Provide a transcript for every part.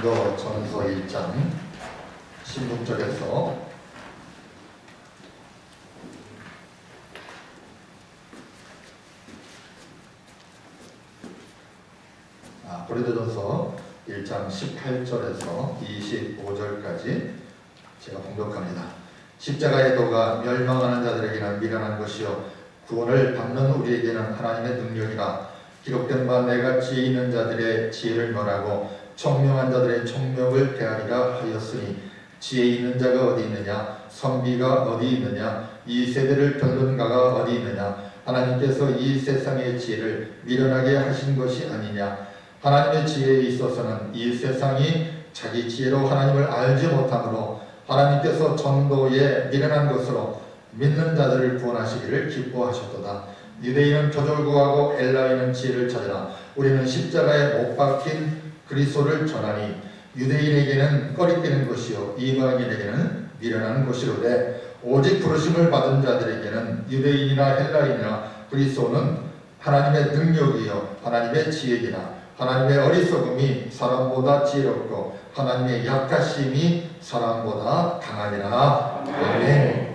전서 1장 16절에서 고린도전서 1장 18절에서 25절까지 제가 봉독합니다. 십자가의 도가 멸망하는 자들에게는 미련한 것이요 구원을 받는 우리에게는 하나님의 능력이라. 기록된 바 내가 지혜 있는 자들의 지혜를 멸하고 총명한 자들의 총명을 대하리라 하였으니 지혜 있는 자가 어디 있느냐, 선비가 어디 있느냐, 이 세대를 변론가가 어디 있느냐. 하나님께서 이 세상의 지혜를 미련하게 하신 것이 아니냐. 하나님의 지혜에 있어서는 이 세상이 자기 지혜로 하나님을 알지 못하므로 하나님께서 전도에 미련한 것으로 믿는 자들을 구원하시기를 기뻐하셨도다. 유대인은 표적을 구하고 엘라인은 지혜를 찾으라. 우리는 십자가에 못 박힌 그리스도를 전하니 유대인에게는 꺼리끼는 것이요 이방인에게는 미련한 것이로되 오직 부르심을 받은 자들에게는 유대인이나 헬라인이나 그리스도는 하나님의 능력이요 하나님의 지혜이나 하나님의 어리석음이 사람보다 지혜롭고 하나님의 약하심이 사람보다 강하니라. 아멘.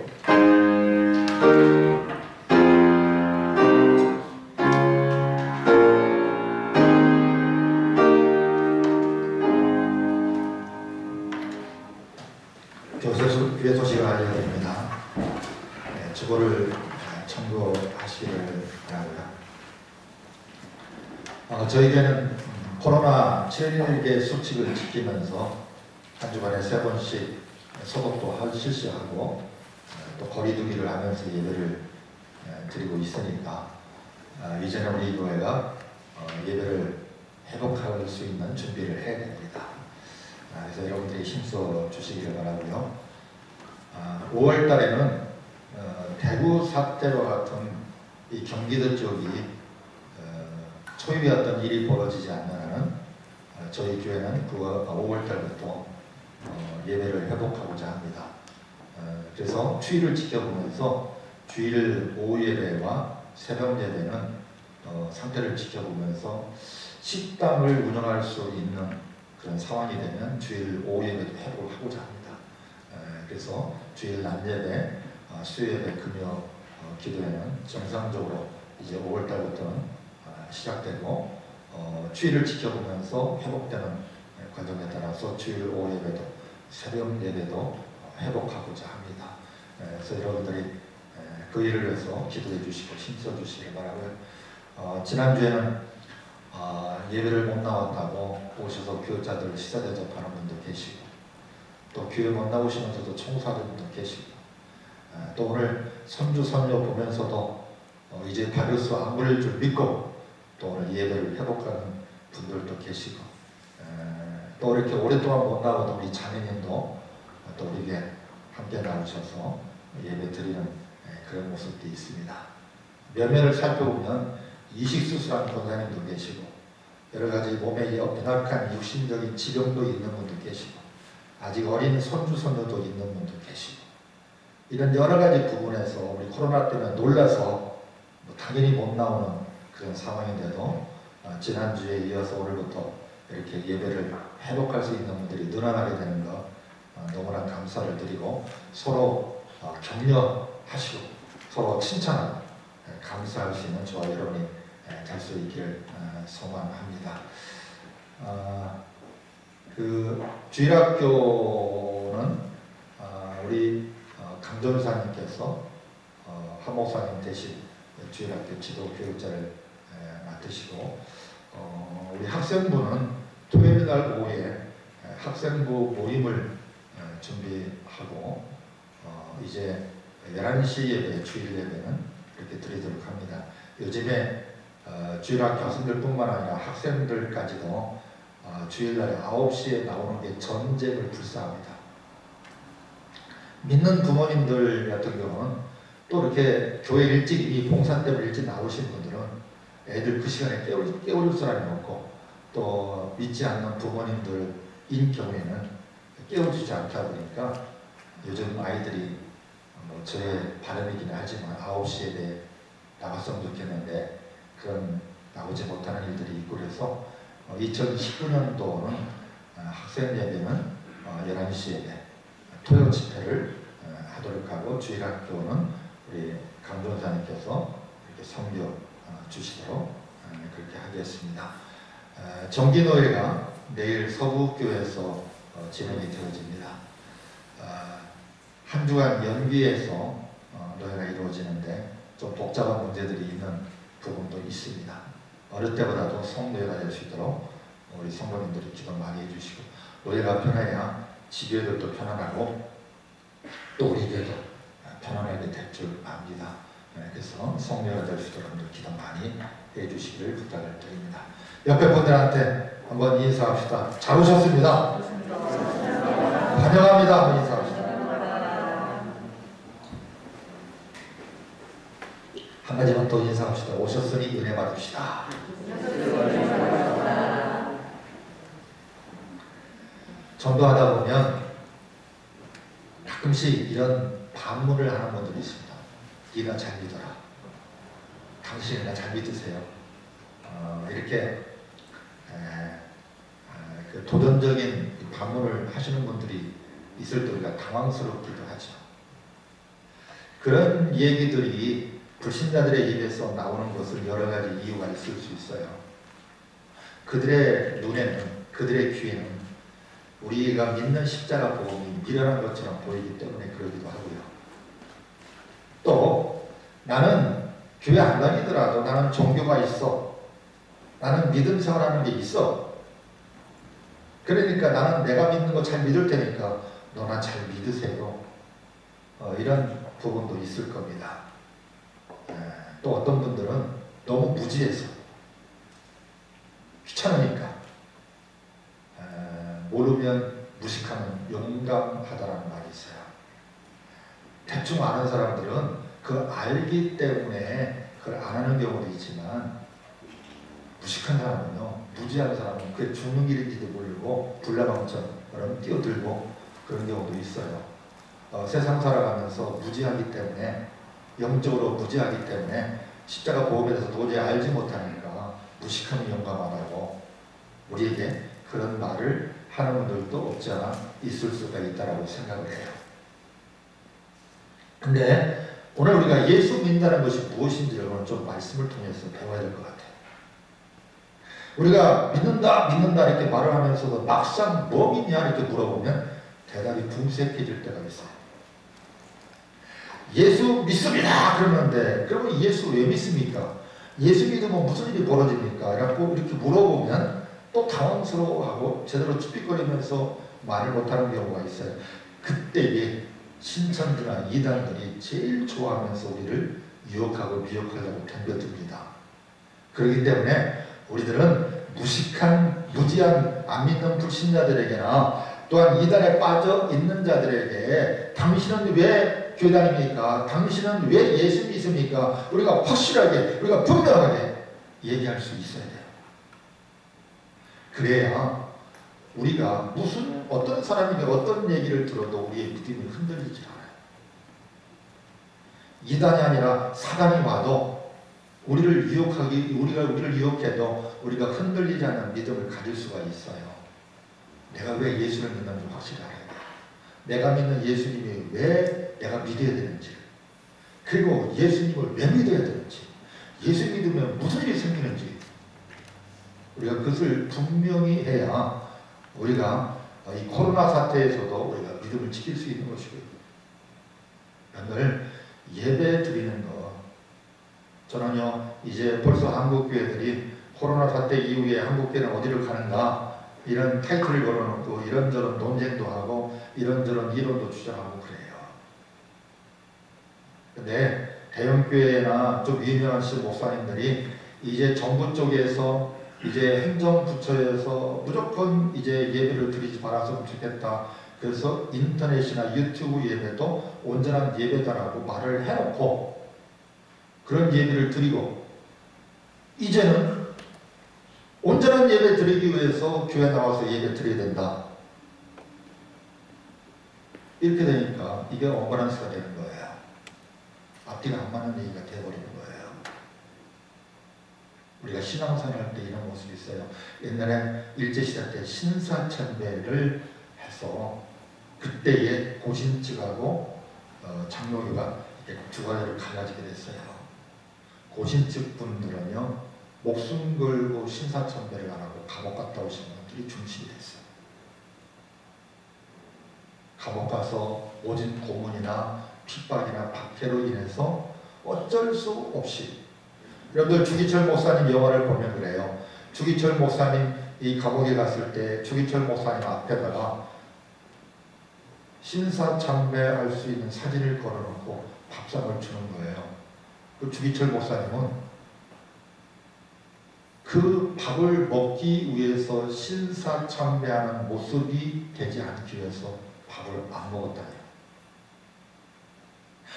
교회 소식을 알려드립니다. 주보를 참고하시기를 바라고요. 저희 교회는 코로나 7일계 수칙을 지키면서 한 주간에 3번씩 소독도 실시하고 또 거리두기를 하면서 예배를 드리고 있으니까 이제는 우리 교회가 예배를 회복할 수 있는 준비를 해야 됩니다. 그래서 여러분들이 힘써 주시기를 바라고요. 5월 달에는 대구 사태와 같은 이 경기도 쪽이 초유였던 일이 벌어지지 않는 한은 저희 교회는 5월 달부터 예배를 회복하고자 합니다. 그래서 주일을 지켜보면서 주일 오후 예배와 새벽 예배는 상태를 지켜보면서 식당을 운영할 수 있는 그런 상황이 되면 주일 오후 예배도 회복을 하고자 합니다. 그래서 주일 낮 예배, 수요 예배, 금요 기도회는 정상적으로 이제 5월 달부터는 시작되고 주일을 지켜보면서 회복되는 과정에 따라서 주일 오후 예배도 새벽 예배도 회복하고자 합니다. 그래서 여러분들이 그 일을 위해서 기도해 주시고 힘써 주시기 바라고요. 지난주에는 예배를 못 나왔다고 오셔서 교육자들 시사 대접하는 분도 계시고 또 교회 못 나오시면서도 청소하는 분도 계시고 또 오늘 선주 선녀 보면서도 이제 바이러스 안 걸릴 줄 믿고 또 오늘 예배를 회복하는 분들도 계시고 또 이렇게 오랫동안 못 나오던 우리 자매님도 또 우리에게 함께 나오셔서 예배 드리는 그런 모습도 있습니다. 몇몇을 살펴보면 이식수술한 권사님도 계시고 여러 가지 몸에 연약한 육신적인 지병도 있는 분도 계시고 아직 어린 손주 손녀도 있는 분도 계시고 이런 여러 가지 부분에서 우리 코로나 때문에 놀라서 당연히 못 나오는 그런 상황인데도 지난주에 이어서 오늘부터 이렇게 예배를 회복할 수 있는 분들이 늘어나게 되는 것 너무나 감사를 드리고 서로 격려하시고 서로 칭찬하고 감사할 수 있는 저와 여러분이 될 수 있기를 소망합니다. 그 주일학교는 우리 강전사님께서 한 목사님 대신 주일학교 지도 교육자를 맡으시고 우리 학생부는 토요일 날 오후에 학생부 모임을 준비하고 이제 11시 예배, 주일 예배는 이렇게 드리도록 합니다. 요즘에 주일학교 학생들뿐만 아니라 학생들까지도 주일날에 9시에 나오는 게 전쟁을 불사합니다. 믿는 부모님들 같은 경우는 또 이렇게 교회 일찍 이 봉사 때문에 일찍 나오신 분들은 애들 그 시간에 깨울 사람이 없고 또 믿지 않는 부모님들인 경우에는 깨워주지 않다 보니까 요즘 아이들이 저의 바람이기는 하지만 9시에 나갔으면 좋겠는데 그런 나오지 못하는 일들이 있고 그래서 2019년도는 학생 예배는 11시 예배, 토요 집회를 하도록 하고 주일학교는 우리 강전사님께서 이렇게 섬겨 주시도록 그렇게 하겠습니다. 정기노예가 내일 서부교회에서 진행이 되어집니다. 한 주간 연기해서 노예가 이루어지는데 좀 복잡한 문제들이 있는 부분도 있습니다. 어릴 때보다도 성노예가 될 수 있도록 우리 성도님들이 기도 많이 해주시고, 노예가 편해야 지교회들도 편안하고 또 우리 교회도 편안하게 될 줄 압니다. 그래서 성노예가 될 수 있도록 기도 많이 해주시기를 부탁을 드립니다. 옆에 분들한테 한번 인사합시다. 잘 오셨습니다. 환영합니다. 한번 인사합시다. 한 가지만 또 인사합시다. 오셨으니 은혜 받읍시다. 전도하다 보면 가끔씩 이런 반문을 하는 분들이 있습니다. 네가 잘 믿어라. 당신이나 잘 믿으세요. 이렇게 그 도전적인 반문을 하시는 분들이 있을 때 우리가 당황스럽기도 하죠. 그런 얘기들이 불신자들의 입에서 나오는 것은 여러 가지 이유가 있을 수 있어요. 그들의 눈에는, 그들의 귀에는 우리가 믿는 십자가 복음이 미련한 것처럼 보이기 때문에 그러기도 하고요. 또 나는 교회 안 다니더라도 나는 종교가 있어. 나는 믿음 생활하는 게 있어. 그러니까 나는 내가 믿는 거 잘 믿을 테니까 너나 잘 믿으세요. 이런 부분도 있을 겁니다. 또 어떤 분들은 너무 무지해서 귀찮으니까 모르면 무식하면 용감하다라는 말이 있어요. 대충 아는 사람들은 그 알기 때문에 그걸 안 하는 경우도 있지만, 무식한 사람은요, 무지한 사람은 그게 죽는 길인지도 모르고 불나방처럼 뛰어들고 그런 경우도 있어요. 세상 살아가면서 무지하기 때문에, 영적으로 무지하기 때문에 십자가 복음에 대해서 도저히 알지 못하니까 무식하면 용감하다고 우리에게 그런 말을 하는 분들도 없지 않아 있을 수가 있다고 생각을 해요. 근데 오늘 우리가 예수 믿는다는 것이 무엇인지를 오늘 좀 말씀을 통해서 배워야 될 것 같아요. 우리가 믿는다 이렇게 말을 하면서도 막상 뭐 믿냐 이렇게 물어보면 대답이 궁색해질 때가 있어요. 예수 믿습니다 그러는데, 그러면 예수 왜 믿습니까? 예수 믿으면 무슨 일이 벌어집니까? 이렇게 물어보면 또 당황스러워하고 제대로 쭈삣거리면서 말을 못하는 경우가 있어요. 그때에 신천지나 이단들이 제일 좋아하면서 우리를 유혹하고 미혹하려고 덤벼듭니다. 그렇기 때문에 우리들은 무식한, 무지한, 안 믿는 불신자들에게나 또한 이단에 빠져 있는 자들에게 당신은 왜 교회 다닙니까? 당신은 왜 예수 믿습니까? 우리가 확실하게, 우리가 분명하게 얘기할 수 있어야 돼요. 그래야 우리가 어떤 사람이 어떤 얘기를 들어도 우리의 믿음이 흔들리지 않아요. 이단이 아니라 사단이 와도 우리를 유혹해도 우리가 흔들리지 않는 믿음을 가질 수가 있어요. 내가 왜 예수를 믿는지 확실히 알아야 돼요. 내가 믿는 예수님이 왜 내가 믿어야 되는지, 그리고 예수님을 왜 믿어야 되는지, 예수 믿으면 무슨 일이 생기는지 우리가 그것을 분명히 해야 우리가 이 코로나 사태에서도 우리가 믿음을 지킬 수 있는 것이고요. 오늘 예배 드리는 것, 저는요 이제 벌써 한국 교회들이 코로나 사태 이후에 한국 교회는 어디를 가는가 이런 타이틀을 걸어놓고 이런저런 논쟁도 하고 이런저런 이론도 주장하고 그래요. 근데 대형교회나 좀 유명하신 목사님들이 이제 정부 쪽에서 이제 행정부처에서 무조건 이제 예배를 드리지 말았으면 좋겠다. 그래서 인터넷이나 유튜브 예배도 온전한 예배다라고 말을 해놓고 그런 예배를 드리고, 이제는 온전한 예배 드리기 위해서 교회 나와서 예배 드려야 된다. 이렇게 되니까 이게 언밸런스가 되는 거예요. 앞뒤가 안 맞는 얘기가 되어버리는 거예요. 우리가 신앙생활 할 때 이런 모습이 있어요. 옛날에 일제시대 때 신사참배를 해서 그때의 고신측하고 장로교가 두 가지로 갈라지게 됐어요. 고신측 분들은요, 목숨 걸고 신사참배를 안 하고 감옥 갔다 오신 분들이 중심이 됐어요. 감옥 가서 오진 고문이나 핍박이나 박해로 인해서 어쩔 수 없이, 여러분들 주기철 목사님 영화를 보면 그래요. 주기철 목사님 이 감옥에 갔을 때 주기철 목사님 앞에다가 신사참배할 수 있는 사진을 걸어놓고 밥상을 주는 거예요. 그 주기철 목사님은 그 밥을 먹기 위해서 신사참배하는 모습이 되지 않기 위해서 밥을 안 먹었다니요.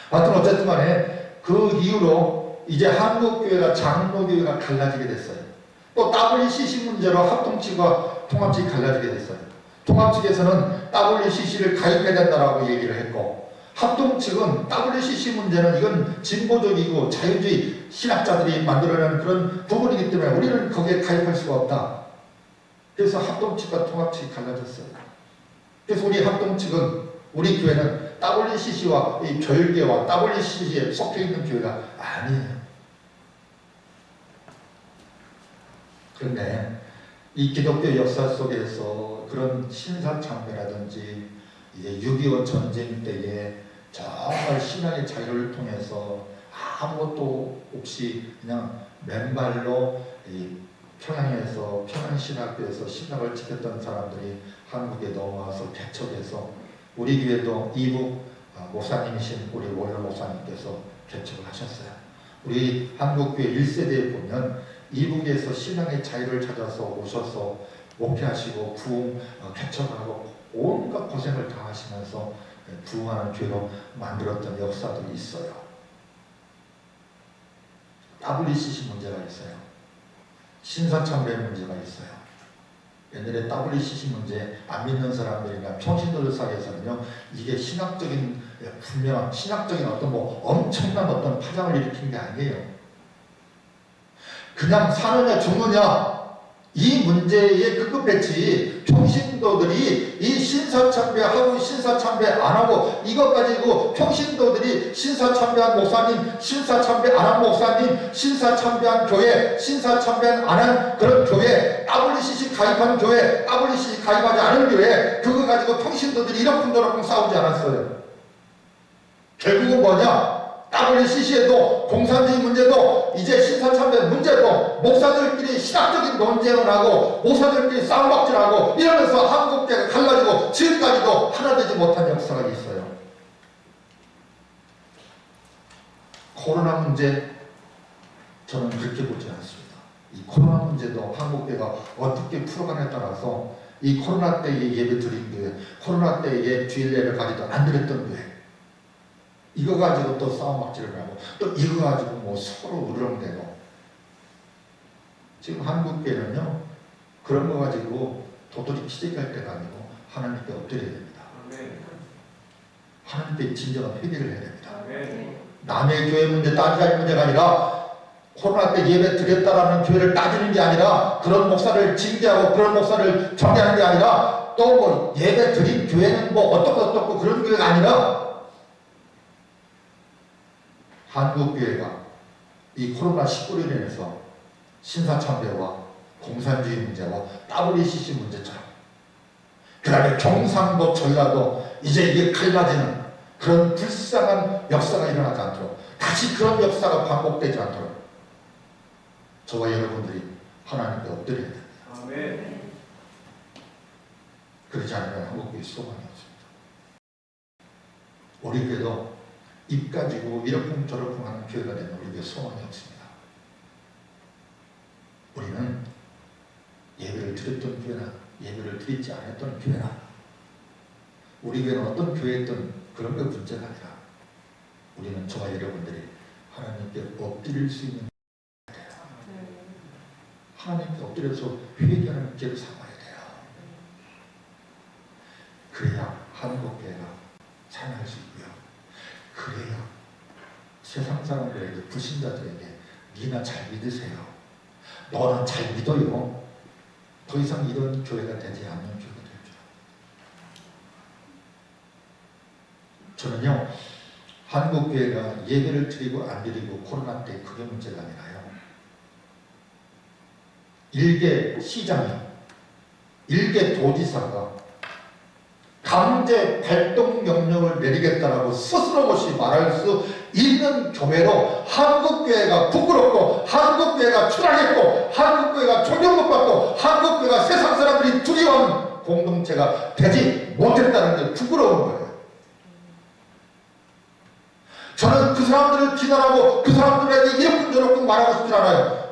하여튼 어쨌든 간에 그 이후로 이제 한국교회가 장로교회가 갈라지게 됐어요. 또 WCC 문제로 합동측과 통합측이 갈라지게 됐어요. 통합측에서는 WCC를 가입해야 된다라고 얘기를 했고, 합동측은 WCC 문제는 이건 진보적이고 자유주의 신학자들이 만들어내는 그런 부분이기 때문에 우리는 거기에 가입할 수가 없다. 그래서 합동측과 통합측이 갈라졌어요. 그래서 우리 합동측은, 우리 교회는 WCC와 이 별개와 WCC에 속해 있는 교회가 아니에요. 그런데 이 기독교 역사 속에서 그런 신사참배라든지 이제 6.25 전쟁 때에 정말 신앙의 자유를 통해서 아무것도 없이 그냥 맨발로 이 평양에서 평양신학교에서 신학을 지켰던 사람들이 한국에 넘어와서 개척해서, 우리 교회도 이북 목사님이신 우리 원로 목사님께서 개척을 하셨어요. 우리 한국교회 1세대에 보면 이북에서 신앙의 자유를 찾아서 오셔서 목회하시고 부흥 개척하고 온갖 고생을 다 하시면서 부흥하는 교회로 만들었던 역사들이 있어요. WCC 문제가 있어요. 신사참배 문제가 있어요. 옛날에 WCC 문제 안 믿는 사람들이나 평신도들 사이에서는요, 이게 신학적인, 분명한 신학적인 어떤 엄청난 어떤 파장을 일으킨 게 아니에요. 그냥 사느냐 죽느냐 이 문제에 급급했지, 평신도들이 이 신사참배하고 신사참배 안 하고 이것 가지고 평신도들이 신사참배한 목사님, 신사참배 안 한 목사님, 신사참배한 교회, 신사참배 안 한 그런 교회, WCC 가입하는 교회, WCC 가입하지 않은 교회, 그거 가지고 평신도들이 이러쿵저러쿵 싸우지 않았어요. 결국은 뭐냐? WCC에도 공산주의 문제도 이제 신사참배 문제도 목사들끼리 신학적인 논쟁을 하고 목사들끼리 싸움박질하고 이러면서 한국교회가 갈라지고 지금까지도 하나 되지 못한 역사가 있어요. 코로나 문제, 저는 그렇게 보지 않습니다. 이 코로나 문제도 한국교회가 어떻게 풀어가냐에 따라서, 이 코로나 때에 예배 드린 교회, 코로나 때에 주일예를 가지도 안 드렸던 교회, 이거 가지고 또 싸움박질을 하고 또 이거 가지고 서로 으르렁대고, 지금 한국교회는요 그런 거 가지고 도토리 키재기할 때가 아니고 하나님께 엎드려야 됩니다. 하나님께 진정한 회개를 해야 됩니다. 남의 교회 문제 따지자는 문제가 아니라, 코로나 때 예배 드렸다라는 교회를 따지는 게 아니라, 그런 목사를 징계하고 그런 목사를 정죄하는 게 아니라, 또 예배 드린 교회는 어떻고 그런 교회가 아니라, 한국교회가 이 코로나19로 인해서 신사참배와 공산주의 문제와 WCC 문제처럼, 그 다음에 경상도 전라도 이제 이게 갈라지는 그런 불쌍한 역사가 일어나지 않도록, 다시 그런 역사가 반복되지 않도록 저와 여러분들이 하나님께 엎드려야 됩니다. 아멘. 그렇지 않으면 한국교회 소망이 없습니다. 우리 교회도 입 가지고 이러쿵저러쿵 하는 교회가 되면 우리 교회 소망이 없습니다. 우리는 예배를 드렸던 교회나 예배를 드리지 않았던 교회나, 우리 교회는 어떤 교회였던 그런 게 문제가 아니라, 우리는 저와 여러분들이 하나님께 엎드릴 수 있는 교회가 돼요. 하나님께 엎드려서 회개하는 기회를 삼아야 돼요. 그래야 한국교회가 살아날 수 있고요. 그래야 세상 사람들에게, 불신자들에게 니나 잘 믿으세요, 너는 잘 믿어요. 더 이상 이런 교회가 되지 않는 교회가 될 줄. 저는요, 한국 교회가 예배를 드리고 안 드리고 코로나 때 그게 문제가 아니라요. 일개 시장이, 일개 도지사가 강제 발동 명령을 내리겠다라고 스스럼 없이 말할 수 있는 교회로 한국교회가 부끄럽고, 한국교회가 추락했고, 한국교회가 존경 못 받고, 한국교회가 세상 사람들이 두려워하는 공동체가 되지 못했다는 게 부끄러운 거예요. 저는 그 사람들을 비난하고 그 사람들에게 이렇게 저렇게 말하고 싶지 않아요.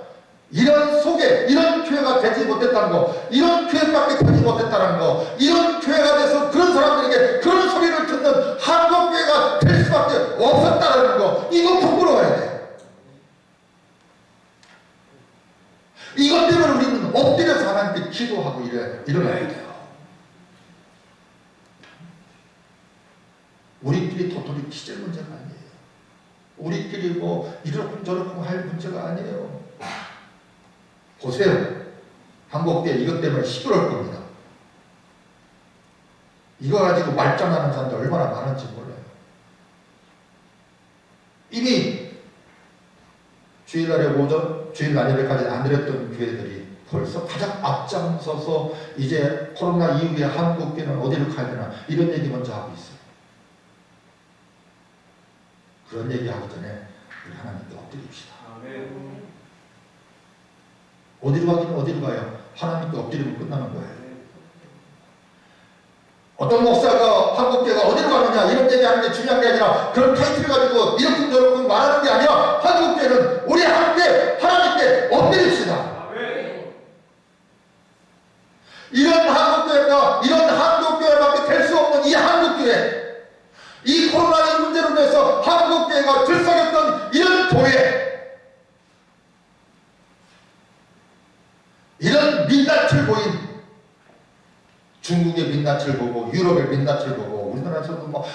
이런 속에 이런 교회가 되지 못했다는 거, 이런 교회밖에 되지 못했다는 거, 이런 교회가 돼서 그런 사람들에게 그런 소리를 듣는 한국교회가 될 수밖에 없었다는 거, 이거 부끄러워야 돼. 이것 때문에 우리는 엎드려서 하나님께 기도하고 일어나야 돼요. 우리끼리 도토리 키질 문제가 아니에요. 우리끼리 뭐 이렇고 저렇고 할 문제가 아니에요. 보세요. 한국교회 이것 때문에 시끄러울 겁니다. 이거 가지고 말장난하는 사람들 얼마나 많은지 몰라요. 이미 주일날에 오전, 주일날 예배까지 안 드렸던 교회들이 벌써 가장 앞장서서 이제 코로나 이후에 한국교회는 어디로 가야 되나 이런 얘기 먼저 하고 있어요. 그런 얘기하기 전에 우리 하나님께 엎드립시다. 아멘. 어디로 가기는 어디로 가요? 하나님께 엎드리면 끝나는 거예요. 어떤 목사가 한국교회가 어디로 가느냐 이런 얘기하는 게 중요한 게 아니라 그런 타이틀을 가지고 이렇게 저렇게 말하는 게 아니라 한국교회는 우리 함께 하나님께 엎드립시다. 이런 한국교회가 이런 한국교회밖에 될 수 없는 이 한국교회, 이 코로나의 문제로 인해서 한국교회가 들썩였던 이런 교회, 이런 민낯을 보인 중국의 민낯을 보고 유럽의 민낯을 보고 우리나라에서도 뭐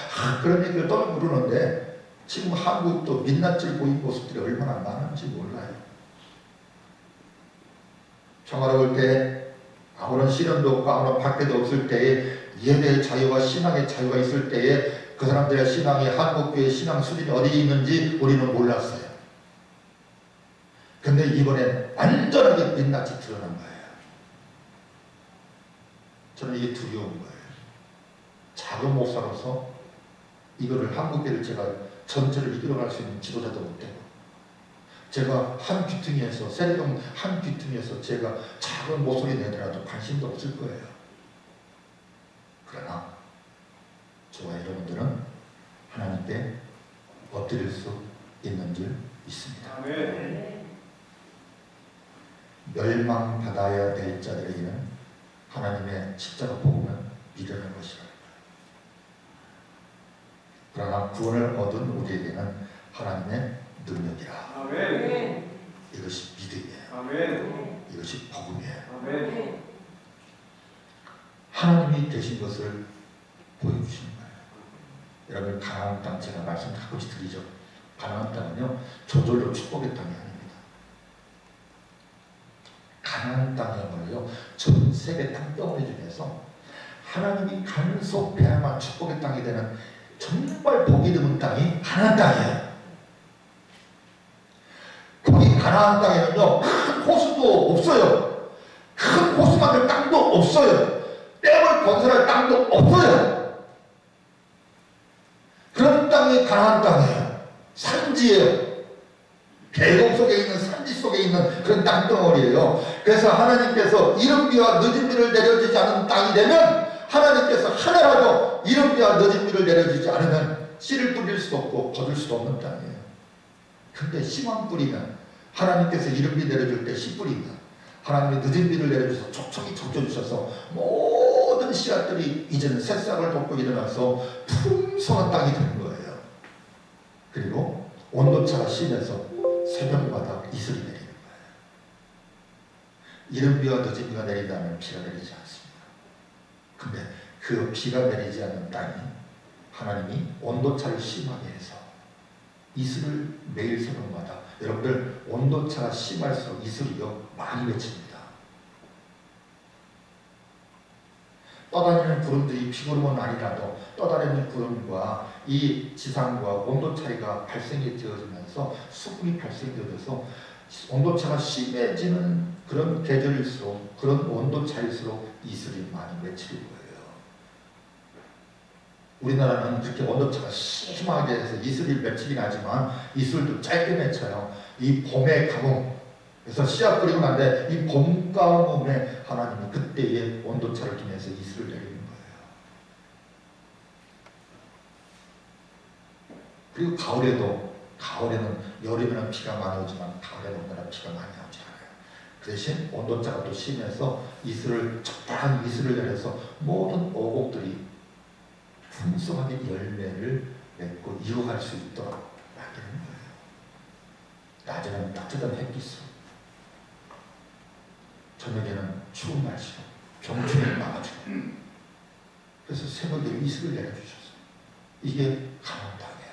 그런 얘기를 떠는 부르는데 지금 한국도 민낯을 보인 모습들이 얼마나 많은지 몰라요. 평화로울 때 아무런 시련도 없고 아무런 박해도 없을 때에 예배의 자유와 신앙의 자유가 있을 때에 그 사람들의 신앙이 한국교회 신앙 수준이 어디 있는지 우리는 몰랐어요. 근데 이번엔 완전하게 민낯이 드러난 거예요. 저는 이게 두려운 거예요. 작은 목사로서 이거를 한국교회를 제가 전체를 이끌어갈 수 있는 지도자도 못되고, 제가 한 귀퉁이에서 세례동 한 귀퉁이에서 제가 작은 목소리 내더라도 관심도 없을 거예요. 그러나 저와 여러분들은 하나님께 엎드릴 수 있는 줄 믿습니다. 아멘. 멸망받아야 될 자들에게는 하나님의 십자가 복음은 미련한 것이라. 그러나 구원을 얻은 우리에게는 하나님의 능력이라. 아멘. 이것이 믿음이에요. 아멘. 이것이 복음이에요. 아멘. 하나님이 되신 것을 보여주시는 거예요. 여러분, 가나안 땅 제가 말씀 가끔씩 드리죠. 가나안 땅은요 저절로 축복의 땅이 아닙니다. 가나안 땅이야말로요 전 세계 땅덩어리 중에서 하나님이 간섭해야만 축복의 땅이 되는 정말 복이 드문 땅이 가나안 땅이에요. 거기 가나안 땅에는요 큰 호수도 없어요. 큰 호수 만들 땅도 없어요. 댐을 건설할 땅도 없어요. 그런 땅이 가나안 땅이에요. 산지예요. 계곡 속에 있는 산지 속에 있는 그런 땅덩어리예요. 그래서 하나님께서 이른비와 늦은비를 내려주지 않은 땅이 되면 하나님께서 하나라도 이른비와 늦은비를 내려주지 않으면 씨를 뿌릴 수도 없고 거둘 수도 없는 땅이에요. 근데 씨만 뿌리면 하나님께서 이른비 내려줄 때 씨 뿌리면 하나님이 늦은비를 내려주셔서 촉촉히 적셔주셔서 모든 씨앗들이 이제는 새싹을 돋고 일어나서 풍성한 땅이 되는 거예요. 그리고 온도차가 심해서 새벽마다 이슬이 내리는 거예요. 이른비와 늦은비가 내린다면 비가 내리지 않습니다. 근데 그 비가 내리지 않는 땅이 하나님이 온도차를 심하게 해서 이슬을 매일 새벽마다 여러분들 온도차가 심할수록 이슬이요 많이 맺힙니다. 떠다니는 구름들이 비구름은 아니라도 떠다니는 구름과 이 지상과 온도 차이가 발생이 되어지면서 수분이 발생되어서 온도차가 심해지는 그런 계절일수록 그런 온도 차일수록 이슬이 많이 맺히는 거예요. 우리나라는 그렇게 온도차가 심하게 해서 이슬이 맺히긴 하지만 이슬도 짧게 맺혀요. 이 봄의 가뭄, 그래서 씨앗 뿌리고 난데 이 봄 가뭄에 하나님이 그때의 온도차를 통해서 이슬을 내리는 거예요. 그리고 가을에는 여름에는 비가 많이 오지만 가을에는 온다라 비가 많이 오지 않아요. 그 대신 온도차가 또 심해서 적당한 이슬을 내려서 모든 오곡들이 풍성하게 열매를 맺고 이루어갈 수 있도록 만드는 거예요. 낮에는 따뜻한 햇빛으로, 저녁에는 추운 날씨로 병충해를 막아주고, 그래서 새벽에 이슬을 내려주셨어요. 이게 가나안 땅이에요.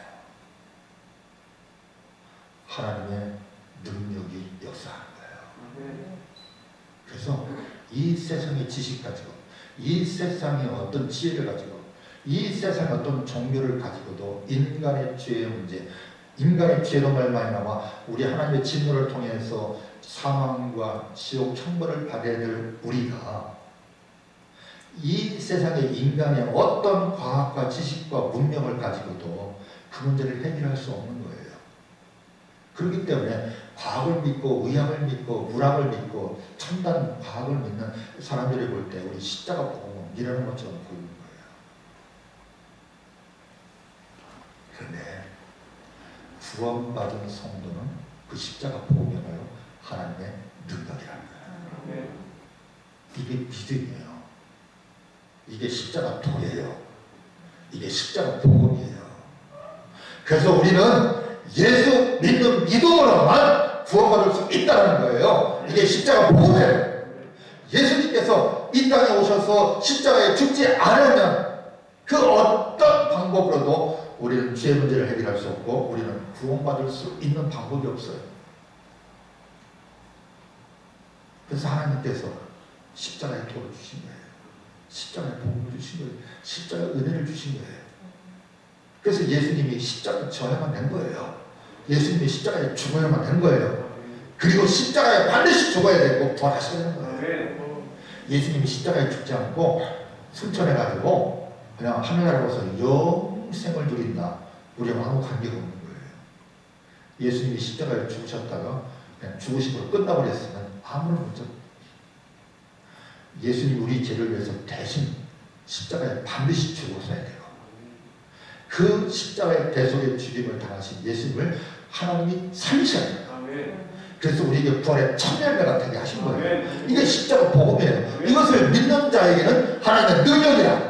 하나님의 능력이 역사하는 거예요. 그래서 이 세상의 지식 가지고, 이 세상의 어떤 지혜를 가지고, 이 세상의 어떤 종교를 가지고도 인간의 죄의 문제, 인간의 죄로 말미암아 우리 하나님의 진노를 통해서 사망과 지옥 천벌을 받아야 될 우리가 이 세상의 인간의 어떤 과학과 지식과 문명을 가지고도 그 문제를 해결할 수 없는 거예요. 그렇기 때문에 과학을 믿고 의학을 믿고 물학을 믿고 첨단 과학을 믿는 사람들이 볼 때 우리 십자가 복음은 미라는 것처럼 보이는 거예요. 그런데 구원받은 성도는 그 십자가 복음이야말로 하나님의 능력이라는 거예요. 이게 믿음이에요. 이게 십자가 도예요. 이게 십자가 복음이에요. 그래서 우리는 예수 믿는 믿음으로만 구원받을 수 있다는 거예요. 이게 십자가 복음이에요. 예수님께서 이 땅에 오셔서 십자가에 죽지 않으면 그 어떤 방법으로도 우리는 죄 문제를 해결할 수 없고 우리는 구원받을 수 있는 방법이 없어요. 그래서 하나님께서 십자가의 도를 주신 거예요. 십자가의 복음을 주신 거예요. 십자가의 은혜를 주신 거예요. 그래서 예수님이 십자가에 져야만 된 거예요. 예수님이 십자가에 죽어야만 된 거예요. 그리고 십자가에 반드시 죽어야 되고 부활하셔야 되는 거예요. 예수님이 십자가에 죽지 않고 승천해가지고 그냥 하늘나라에 가서 영생을 누린다. 우리와 아무 관계가 없는 거예요. 예수님이 십자가에 죽으셨다가 그냥 죽으심으로 끝나버렸으면 아무런 문제 없어요. 예수님 우리 죄를 위해서 대신 십자가에 반드시 죽으셔야 돼요. 그 십자가의 대속의 죽임을 당하신 예수님을 하나님이 살리셔야 돼요. 그래서 우리에게 부활의 첫 열매가 되게 하신 거예요. 이게 십자가 복음이에요. 이것을 믿는 자에게는 하나님의 능력이라.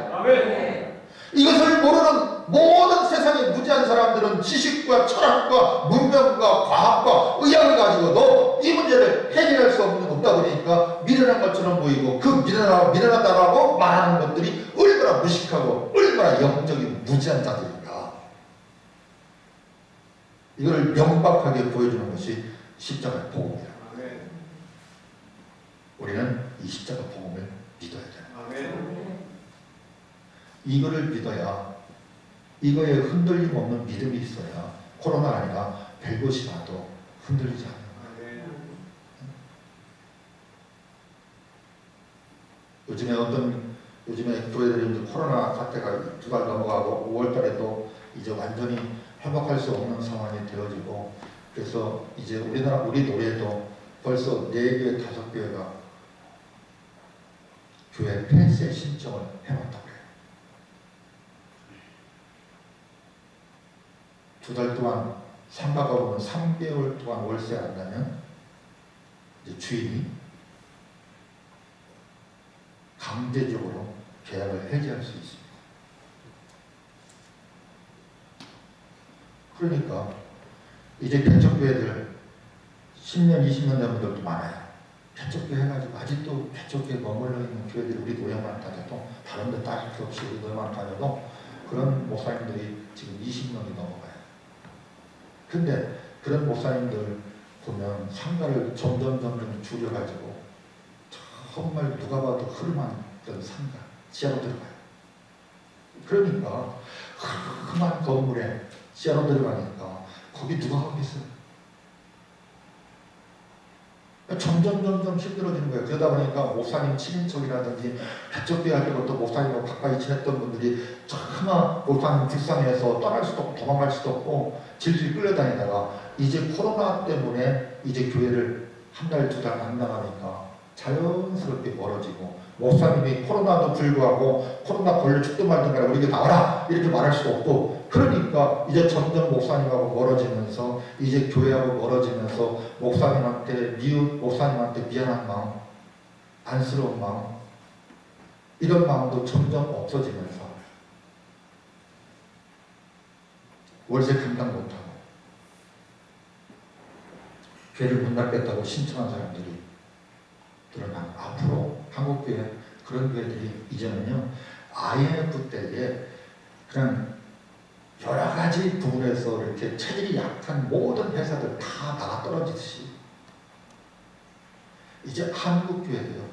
이것을 모르는 모든 세상의 무지한 사람들은 지식과 철학과 문명과 과학과 의학을 가지고도 이 문제를 해결할 수 없다 보니까 미련한 것처럼 보이고 그 미련하다라고 말하는 것들이 얼마나 무식하고 얼마나 영적인 무지한 자들인가. 이걸 명백하게 보여주는 것이 십자가의 복음이다. 우리는 이 십자가 복음을 믿어야 돼요. 이거를 믿어야, 이거에 흔들림 없는 믿음이 있어야 코로나 아니라 별것이 나도 흔들리지 않는 거예요. 요즘에 교회들이 교회가 사태가 2달 넘어가고 5월달에도 이제 완전히 회복할 수 없는 상황이 되어지고, 그래서 이제 우리 노래도 벌써 4개, 5개가 교회 폐쇄 신청을 해놨다고 해요. 2달 동안 상가가 오면 3개월 동안 월세 안 나면 이제 주인이 강제적으로 계약을 해지할 수 있습니다. 그러니까 이제 개척교회들 10년, 20년 된 분들도 많아요. 개척교회 해가지고 아직도 개척교회 머물러 있는 교회들이 우리 노예만 다녀도 다른 데 따질 수 없이 우리 노예만 다녀도 그런 목사님들이 지금 20명이 넘어가요. 근데 그런 목사님들 보면 상가를 점점 줄여가지고 정말 누가 봐도 흐름한 어떤 상가 지하로 들어가요. 그러니까 험한 건물에 지하로 들어가니까 거기 누가 가겠어요? 점점 힘들어지는 거예요. 그러다 보니까 목사님 친인척이라든지 가족들 하고 또 목사님과 가까이 지냈던 분들이 정말 목사님 불쌍해서 떠날 수도 없고 도망갈 수도 없고 질질 끌려다니다가 이제 코로나 때문에 이제 교회를 한 달, 두 달 안 나가니까 자연스럽게 멀어지고 목사님이 코로나도 불구하고 코로나 걸려 죽든 말든 간에 우리에게 나와라 이렇게 말할 수도 없고 그러니까 이제 점점 목사님하고 멀어지면서 이제 교회하고 멀어지면서 목사님한테 목사님한테 미안한 마음, 안쓰러운 마음 이런 마음도 점점 없어지면서 월세 감당 못하고 교회를 문 닫겠다고 신청한 사람들이 드러나 앞으로 한국교회 그런 교회들이 이제는요 IMF 때에 그냥 여러 가지 부분에서 이렇게 체질이 약한 모든 회사들 다 나가 떨어지듯이 이제 한국 교회도요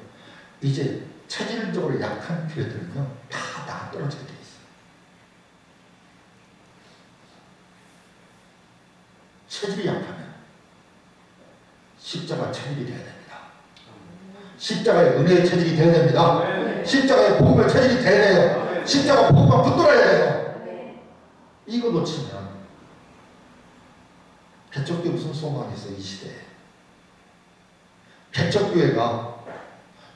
이제 체질적으로 약한 교회들은요 다 나가 떨어지게 돼 있어요. 체질이 약하면 십자가 체질이 돼야 됩니다. 십자가의 은혜의 체질이 돼야 됩니다. 십자가의 복음의 체질이 돼야 돼요. 십자가 복음만 붙들어야 돼요. 이거 놓치면 개척교회 무슨 소망이 있어요 이 시대에. 개척교회가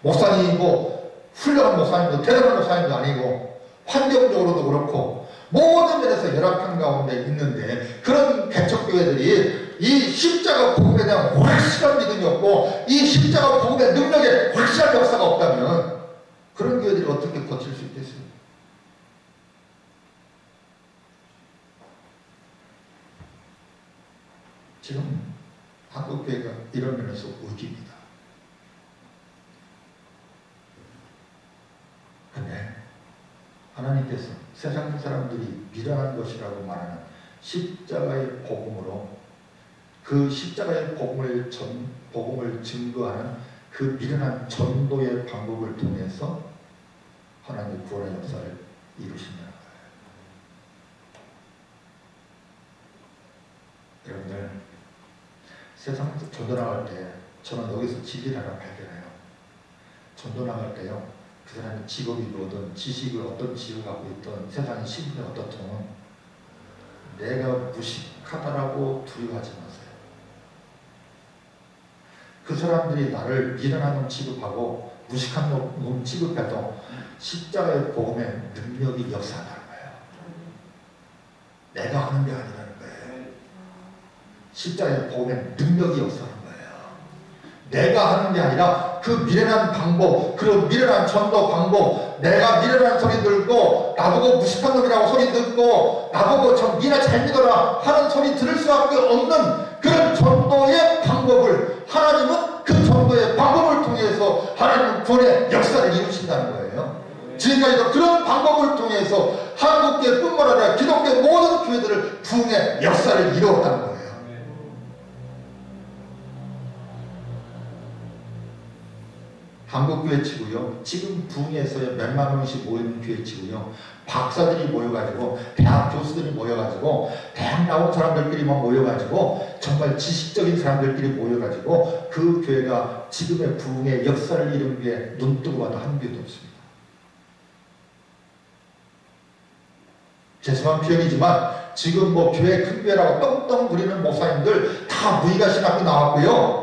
목사님이고 훌륭한 목사님도 대단한 목사님도 아니고 환경적으로도 그렇고 모든 면에서 열악한 가운데 있는데 그런 개척교회들이 이 십자가 복음에 대한 확실한 믿음이 없고 이 십자가 복음의 능력에 확실한 역사가 없다면 그런 교회들이 어떻게 버틸 수 있겠어요? 지금 한국교회가 이런 면에서 위기입니다. 근데 하나님께서 세상 사람들이 미련한 것이라고 말하는 십자가의 복음으로 그 십자가의 복음을 증거하는 그 미련한 전도의 방법을 통해서 하나님의 구원의 역사를 이루신다는 거예요. 여러분들 세상에서 전도 나갈 때 저는 여기서 진리를 하나 발견해요. 전도 나갈 때요 그 사람이 직업이 뭐든 지식을 어떤 지식을 갖고 있든 세상의 신분이 어떻든 내가 무식하다라고 두려워하지 마세요. 그 사람들이 나를 미련한 놈 취급하고 무식한 놈 취급해도 십자가의 복음의 능력이 역사한다는 거예요. 내가 하는 게 아니라는 거예요. 십자가의 복음의 능력이 역사하는 거예요. 내가 하는 게 아니라 그 미련한 방법, 그 미련한 전도 방법, 내가 미련한 소리 들고 나보고 무식한 놈이라고 소리 듣고 나보고 저 니나 잘 믿어라 하는 소리 들을 수밖에 없는 그런 전도의 방법을 하나님은 그 전도의 방법을 통해서 하나님은 구원의 역사를 이루신다는 거예요. 지금까지도 그런 방법을 통해서 한국교회뿐만 아니라 기독교 모든 교회들을 부흥의 역사를 이루었다는 거예요. 한국교회 치고요. 지금 부흥에서요 몇만 명씩 모이는 교회 치고요. 박사들이 모여가지고 대학 교수들이 모여가지고 대학 나온 사람들끼리만 모여가지고 정말 지식적인 사람들끼리 모여가지고 그 교회가 지금의 부흥의 역사를 이룬 게 눈뜨고 봐도 한 교회도 없습니다. 죄송한 표현이지만 지금 뭐 교회 큰 교회라고 떵떵 부리는 목사님들 다 무의가신학교 나왔고요.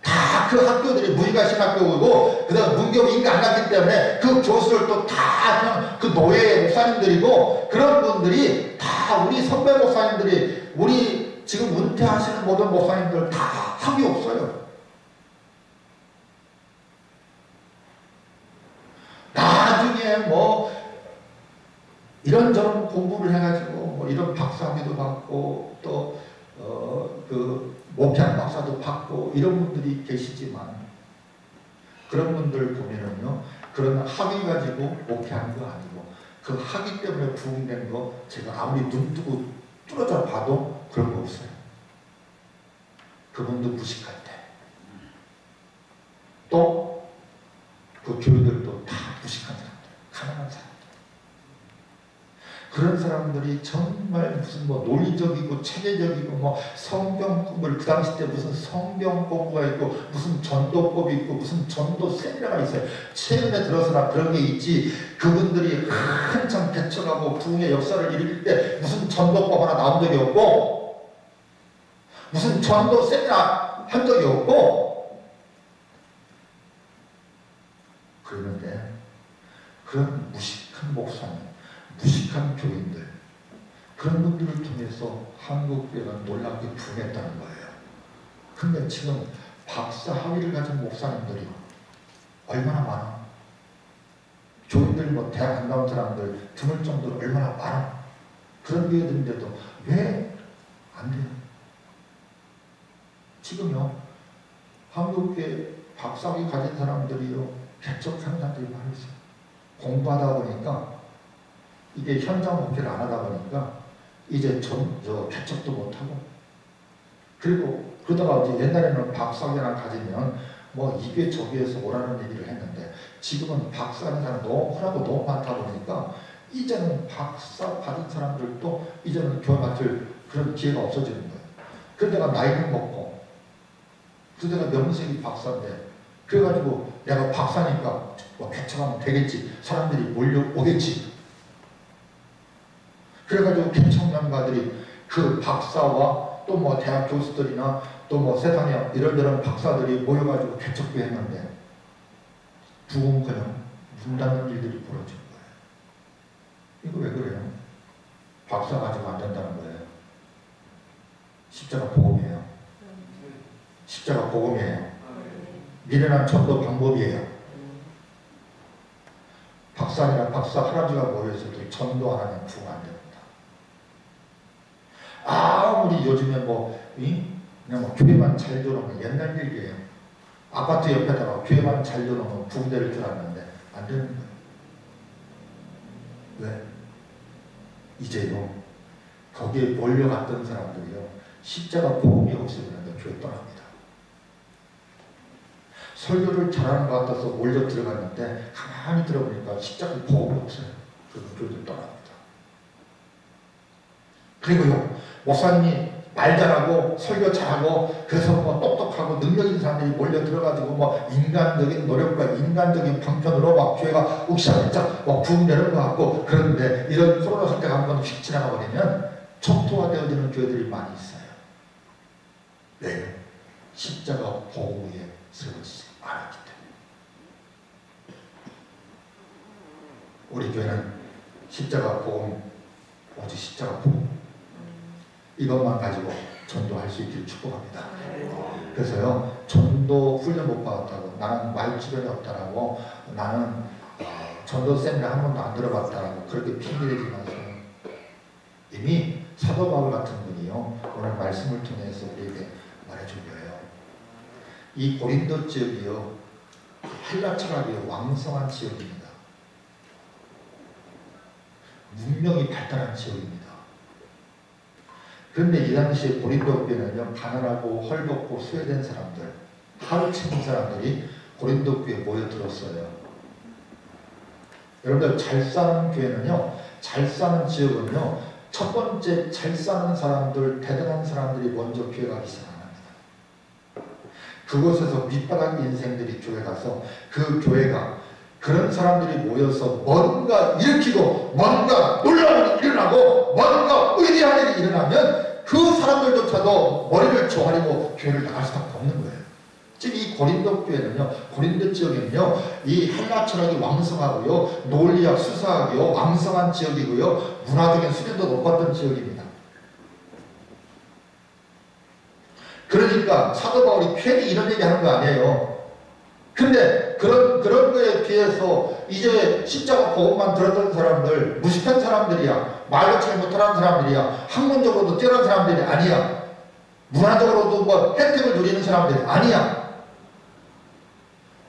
다 그 학교들이 무의가신학교고 그다음 문교부 인가 안 났기 때문에 그 교수들 또 다 그냥 그 노예 목사님들이고 그런 분들이 다 우리 선배 목사님들이 우리 지금 은퇴하시는 모든 목사님들 다 학위 없어요. 나중에 뭐 이런저런 공부를 해가지고 뭐 이런 박사학위도 받고 또 그 목회학 박사도 받고 이런 분들이 계시지만 그런 분들 보면은요 그런 학위 가지고 목회한 거 아니고 그 학위 때문에 부흥된 거 제가 아무리 눈 뜨고 뚫어져 봐도 그런 거 없어요. 그분도 무식할 때, 또 그 교회들도 다 무식한 사람들, 가난한 사람들, 그런 사람들이 정말 무슨 뭐 논리적이고 체계적이고 뭐 성경 공부를, 그 당시 때 무슨 성경 공부가 있고 무슨 전도법이 있고 무슨 전도 세미나가 있어요. 최근에 들어서나 그런 게 있지. 그분들이 한참 개척하고 부흥의 역사를 일으킬 때 무슨 전도법 하나 나온 적이 없고 무슨 전도 세미나 한 적이 없고, 그러는데 그런 무식한 목사님, 무식한 교인들, 그런 분들을 통해서 한국교회가 놀랍게 부흥했다는 거예요. 근데 지금 박사 학위를 가진 목사님들이 얼마나 많아? 교인들 뭐 대학 안 나온 사람들 드물 정도로 얼마나 많아? 그런 교회들인데도 왜 안 돼요? 지금요, 한국교회 박사 학위 가진 사람들이요, 개척하는 사람들이 많이 있어요. 공부하다 보니까 이게 현장 목회를 안 하다 보니까 이제 개척도 못하고, 그리고 그러다가 이제 옛날에는 박사학위나 가지면 뭐 이게 저기에서 오라는 얘기를 했는데, 지금은 박사하는 사람 너무 흔하고 너무 많다 보니까 이제는 박사 받은 사람들도 이제는 교회 맡을 그런 기회가 없어지는 거예요. 그런데가 나이를 먹고, 그런데가 명색이 박사인데, 그래가지고 내가 박사니까 뭐 개척하면 되겠지, 사람들이 몰려오겠지. 그래가지고 개척명가들이 그 박사와 또 뭐 대학 교수들이나 또 뭐 세상에 이런저런 박사들이 모여가지고 개척도 했는데 부흥그냥 문 닫는 일들이 벌어진 거예요. 이거 왜 그래요? 박사 가지고 안 된다는 거예요. 십자가 복음이에요. 십자가 복음이에요. 미련한 전도 방법이에요. 박사니나 박사 할아버지가 모여있어도 전도 안 하면 부흥 안 됩니다. 아무리 요즘에 그냥 뭐 교회만 잘 들어오면 옛날 얘기예요. 아파트 옆에다가 교회만 잘 들어오면 부흥될 줄 알았는데 안 되는 거예요. 왜? 이제요, 거기에 몰려갔던 사람들이요, 십자가 복음이 없으면 교회 떠납니다. 설교를 잘하는 것 같아서 몰려 들어갔는데 가만히 들어보니까 십자가 복음이 없어요. 그래서 교회를 떠납니다. 그리고요, 목사님이 말 잘하고 설교 잘하고 그래서 뭐 똑똑하고 능력 있는 사람들이 몰려 들어가지고 뭐 인간적인 노력과 인간적인 방편으로 막 교회가 욱시하면서 뭐 부흥되는 것 같고, 그런데 이런 코로나 사태가 한번 휙 지나가 버리면 촉토화되어지는 교회들이 많이 있어요. 네, 십자가 복음 위에 세워지지 않았기 때문에. 우리 교회는 십자가 복음, 오직 십자가 복음, 이것만 가지고 전도할 수 있기를 축복합니다. 그래서요, 전도 훈련 못 받았다고, 나는 말 주변이 없다라고, 나는 전도 세미나 한 번도 안 들어봤다라고 그렇게 핑계대지 마세요. 이미 사도 바울 같은 분이요, 오늘 말씀을 통해서 우리에게 말해준 거예요. 이 고린도 지역이요, 헬라 철학이 왕성한 지역입니다. 문명이 발달한 지역입니다. 그런데 이 당시에 고린도 교회는요, 가난하고 헐벗고 소외된 사람들, 하루치는 사람들이 고린도 교회에 모여들었어요. 여러분들, 잘 사는 교회는요, 잘 사는 지역은요, 첫 번째 잘 사는 사람들, 대단한 사람들이 먼저 교회 가기 시작합니다. 그곳에서 밑바닥 인생들이 교회 가서 그 교회가 그런 사람들이 모여서 뭔가 일으키고 뭔가 놀라운 일이 일어나고 뭔가 위대한 일이 일어나면 그 사람들조차도 머리를 조아리고 교회를 나갈 수밖에 없는 거예요. 즉 이 고린도 교회는요, 고린도 지역에는요, 이 헬라 철학이 왕성하고요, 논리학, 수사학이요, 왕성한 지역이고요, 문화적인 수준도 높았던 지역입니다. 그러니까 사도 바울이 괜히 이런 얘기 하는 거 아니에요. 근데 그런 거에 비해서 이제 십자가 복음만 들었던 사람들, 무식한 사람들이야. 말도 잘 못하는 사람들이야. 학문적으로도 뛰어난 사람들이 아니야. 문화적으로도 뭐 혜택을 누리는 사람들이 아니야.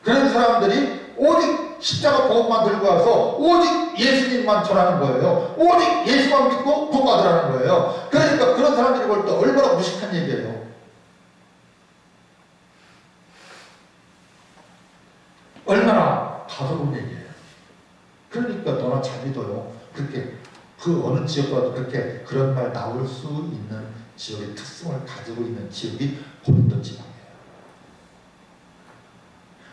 그런 사람들이 오직 십자가 복음만 들고 와서 오직 예수님만 전하는 거예요. 오직 예수만 믿고 구원받으라는 거예요. 그러니까 그런 사람들이 볼 때 얼마나 무식한 얘기예요. 얼마나 가소로운 얘기예요. 그러니까 너나 잘 믿어요. 그렇게 그 어느 지역과도 그렇게 그런 말 나올 수 있는 지역의 특성을 가지고 있는 지역이 고린도 지방이에요.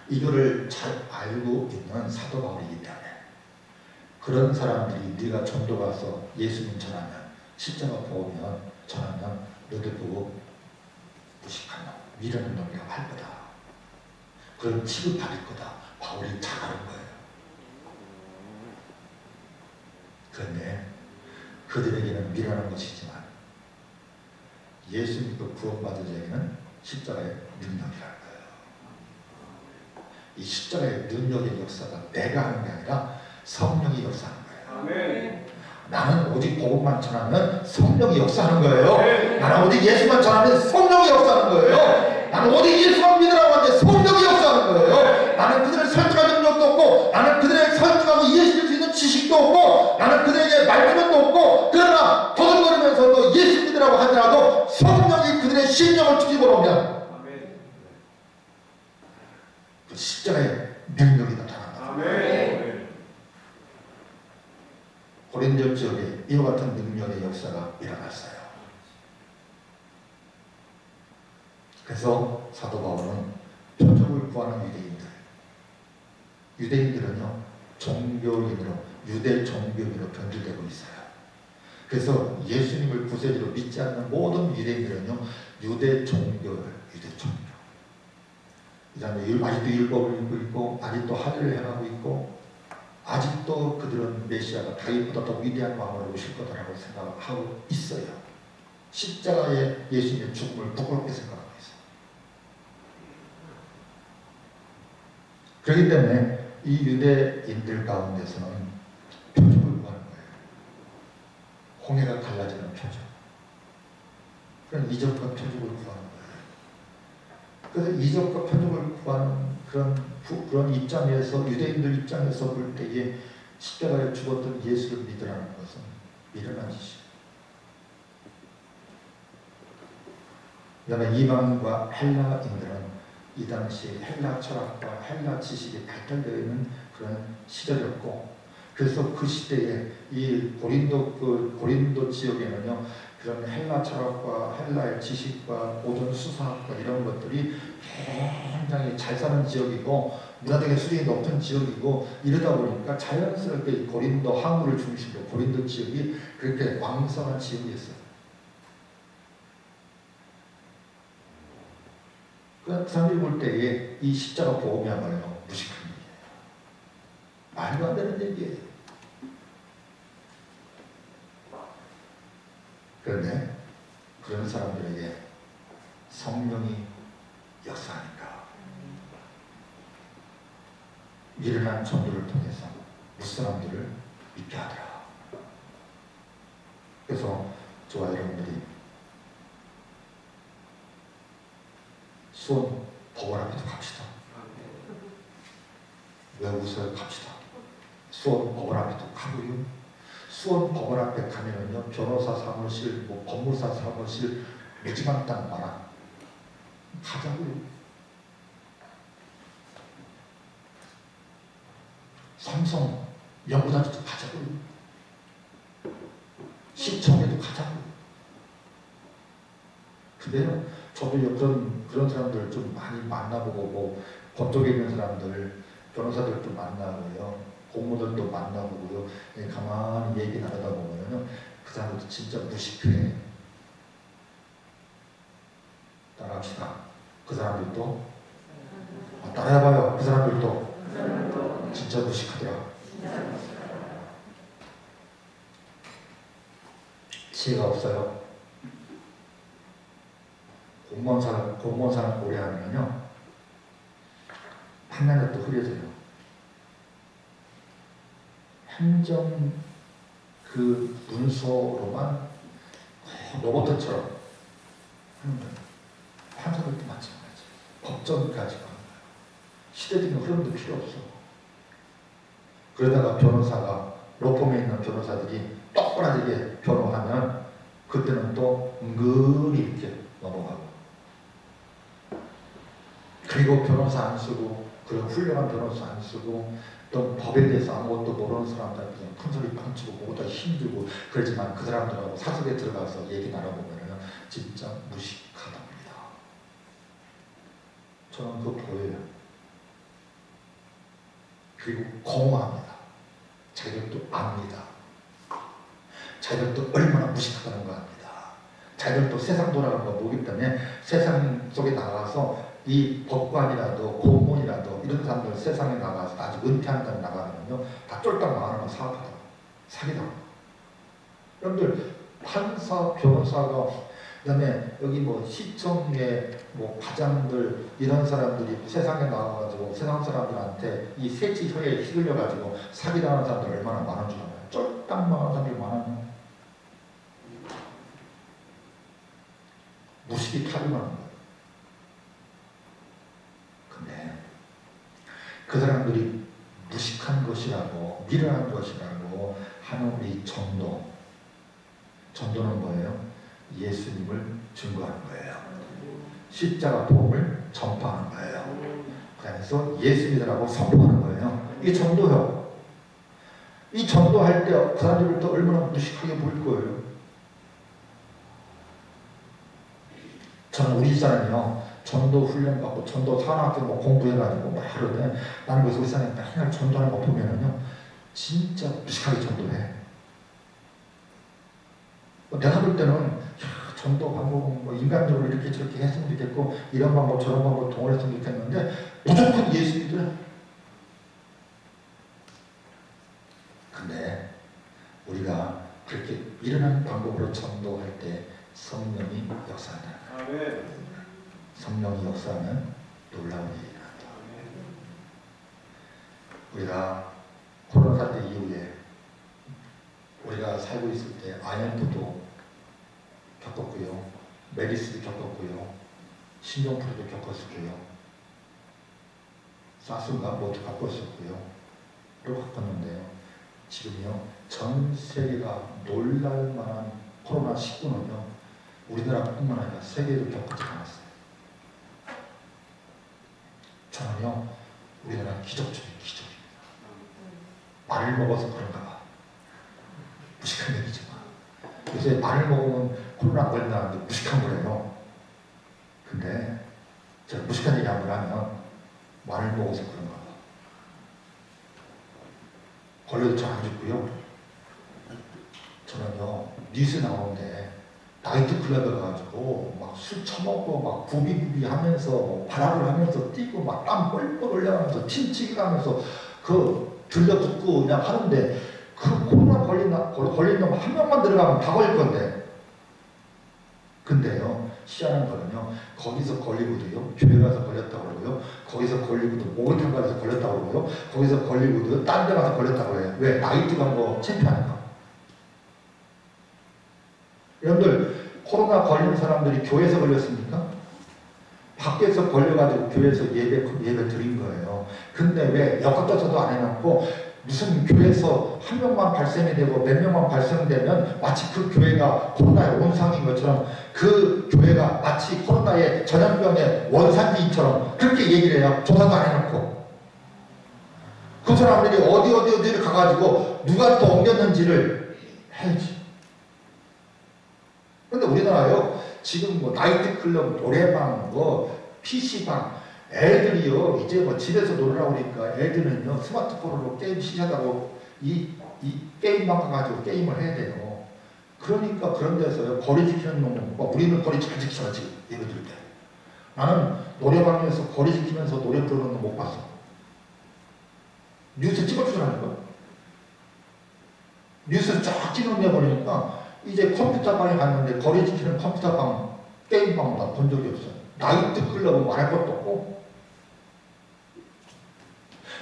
이거를 잘 알고 있는 사도 바울이기 때문에 그런 사람들이 네가 전도 가서 예수님 전하면 십자가 보면 전하면 너들 보고 무식한 놈, 미련한 놈이라고 할 거다. 그런 취급받을 거다. 바울이 잘 아는 거예요. 그런데 그들에게는 미련한 것이지만 예수 믿고 구원받은 자에게는 십자가의 능력이라는 거예요. 이 십자가의 능력의 역사가 내가 하는 게 아니라 성령이 역사하는 거예요. 아멘. 나는 오직 복음만 전하면 성령이 역사하는 거예요. 나는 오직 예수만 전하면 성령이 역사하는 거예요. 나는 오직 예수만 믿으라고 하는데 성령이 역사하는 거예요. 나는 그들을 설득할 능력도 없고 나는 그들에게 설득하고 이해시킬 수 있는 지식도 없고 나는 그들에게 말투도 없고 그러나 도둑거리면서도 예수 믿으라고 하더라도 성령이 그들의 심령을 뒤집어 놓으면 그 십자가의 능력이 나타난다. 아멘. 고린도 지역에 이와 같은 능력의 역사가 일어났어요. 그래서 사도 바울은 표적을 구하는 유대인들은요 종교인으로 유대 종교인으로 변질되고 있어요. 그래서 예수님을 구세주로 믿지 않는 모든 유대인들은요 유대 종교 그다음에 아직도 율법을 읽고 있고 아직도 하늘을 향하고 있고 아직도 그들은 메시아가 다윗보다 더 위대한 왕으로 오실 거다라고 생각하고 있어요. 십자가의 예수님의 죽음을 부끄럽게 생각하고 있어요. 그렇기 때문에 이 유대인들 가운데서는 표적을 구하는 거예요. 홍해가 갈라지는 표적. 그런 이적과 표적을 구하는 거예요. 그래서 이적과 표적을 구하는 그런 입장에서 유대인들 입장에서 볼 때에 십자가에 죽었던 예수를 믿으라는 것은 미련한 짓이에요. 그다음에 이방인과 헬라인들은 이 당시 헬라 철학과 헬라 지식이 발달되어 있는 그런 시절이었고 그래서 그 시대에 이 고린도 지역에는요 그런 헬라 철학과 헬라의 지식과 모든 수사학과 이런 것들이 굉장히 잘 사는 지역이고 문화적인 수준이 높은 지역이고 이러다 보니까 자연스럽게 고린도 항구를 중심으로 고린도 지역이 그렇게 왕성한 지역이었어요. 그 사람들이 볼 때에 이 십자가 보험이야말로 무식한 얘기예요. 말도 안 되는 얘기예요. 그런데 그런 사람들에게 성령이 역사하니까 미련한 전도를 통해서 무사람들을 믿게 하더라. 그래서 저와 여러분들이 수원 법원 앞에도 갑시다. 왜 웃어요? 갑시다. 수원 법원 앞에도 가고요. 수원 법원 앞에 가면은요 변호사 사무실, 법무사 사무실 무지만 땅 많아. 가자고요. 삼성 연구단지도 가자고요. 시청에도 가자고요. 근데요 저도 그런 사람들 좀 많이 만나보고 법조계 있는 사람들 변호사들도 만나고요. 공무원들도 만나보고요. 가만히 얘기 나누다 보면은 그 사람들도 진짜 무식해. 따라합시다. 그 사람들도 따라해봐요. 그 사람들도 진짜 무식하더라. 지혜가 없어요. 공무원 사람 오래 하면요 판단이 또 흐려져요. 행정 그 문서로만 로봇처럼 하는 거예요. 판사들도 마찬가지. 법정까지 가는 거예요. 시대적인 흐름도 필요 없어. 그러다가 변호사가 로펌에 있는 변호사들이 똑바르게 변호하면 그때는 또 은근히 이렇게 넘어가고 그리고 변호사 안 쓰고 그런 훌륭한 변호사 안 쓰고 또 법에 대해서 아무것도 모르는 사람들한테 그냥 큰소리 뻥치고 뭐다 힘들고 그러지만 그 사람들하고 사석에 들어가서 얘기 나눠보면 진짜 무식하답니다. 저는 그거 보여요. 그리고 공허합니다. 자기들도 압니다. 자기들도 얼마나 무식하다는 거 압니다. 자기들도 세상 돌아가는 거 모르기 때문에 세상 속에 나가서 이 법관이라도 공무원이라도 이런 사람들 세상에 나가서 아직 은퇴한다고 나가면요 다 쫄딱 망하는 거 사업하다 사기다. 여러분들 판사, 변호사가 그다음에 여기 뭐 시청의 뭐 과장들 이런 사람들이 세상에 나와가지고 세상 사람들한테 이 세치 혀에 휘둘려가지고 사기당하는 사람들 얼마나 많은 줄 알아요? 쫄딱 망하는 사람들이 많아요. 무식이 타령하는 거예요. 근데 그 사람들이 무식한 것이라고 미련한 것이라고 하는 우리 전도는 뭐예요? 예수님을 증거하는 거예요. 십자가 복음을 전파하는 거예요. 그래서 예수 믿으라고 선포하는 거예요. 이게 전도요. 이 전도할 때 그 사람들을 또 얼마나 무식하게 보일 거예요. 저는 우리 집사람이요 전도 훈련 받고 전도 산학교 뭐 공부해가지고 막 하루에 나는 그래서 우리 집사람이 맨날 전도하는 거 보면은요 진짜 무식하게 전도해. 내가 볼 때는 전도 방법은 뭐 인간적으로 이렇게 저렇게 했으면 좋겠고 이런 방법 저런 방법 동원했으면 좋겠는데 무조건 예수 믿으래. 근데 우리가 그렇게 일어나는 방법으로 전도할 때 성령이 역사한다. 성령이 역사하는 놀라운 일이다. 우리가 코로나 사태 이후에 우리가 살고 있을 때 IMF도 겪었고요. 메리스도 겪었고요. 신종플루도 겪었고요. 사스인가 모두 겪었었고요. 또 겪었는데요. 지금요. 전 세계가 놀랄 만한 코로나19는요. 우리나라뿐만 아니라 세계도 겪지 않았어요. 저는요. 우리나라 기적적인 기적입니다. 말을 먹어서 그런가 봐. 무식한 얘기지만 요새 말을 먹으면 코로나 걸린다는데 무식한 거래요. 근데 제가 무식한 얘기 한번 하면 말을 먹어서 그런가 봐. 걸려도 잘 안 죽고요. 저는요 뉴스 나오는데 나이트 클럽에 가가지고 막 술 처먹고 막 부비부비 하면서 바람을 하면서 뛰고 막 땀 뻘뻘 흘려가면서 팀치기 하면서 그 들려붙고 그냥 하는데 그 코로나 걸린 놈 한 명만 들어가면 다 걸릴 건데. 근데요, 희한한 거는요, 거기서 걸리고도요, 교회 가서 걸렸다고 그러고요, 거기서 걸리고도 목욕탕 가서 걸렸다고 그러고요, 거기서 걸리고도 딴 데 가서 걸렸다고 해요. 왜? 나이트 간 거 창피하니까. 여러분들, 코로나 걸린 사람들이 교회에서 걸렸습니까? 밖에서 걸려가지고 교회에서 예배 드린 거예요. 근데 왜 역학조사도 안 해놓고 무슨 교회에서 한 명만 발생이 되고 몇 명만 발생되면 마치 그 교회가 코로나의 원상인 것처럼 그 교회가 마치 코로나의 전염병의 원산지처럼 그렇게 얘기를 해요. 조사도 안 해놓고. 그 사람들이 어디를 가가지고 누구한테 옮겼는지를 해야지. 근데 우리나라요 지금 뭐 나이트클럽, 노래방, 뭐 PC방 애들이요 이제 뭐 집에서 놀으라고 그러니까 애들은요 스마트폰으로 게임 시작하고 이 게임방 가가지고 게임을 해야 돼요. 그러니까 그런 데서요 거리 지키는 놈은 우리는 거리 잘 지키잖아 지금 예배 드릴 때. 나는 노래방에서 거리 지키면서 노래 부르는 거 못 봤어. 뉴스 찍어주더라니까. 뉴스 쫙 찍어내버리니까 이제 컴퓨터방에 갔는데 거리 지키는 컴퓨터방 게임방 나 본 적이 없어요. 나이트클럽은 말할 것도 없고.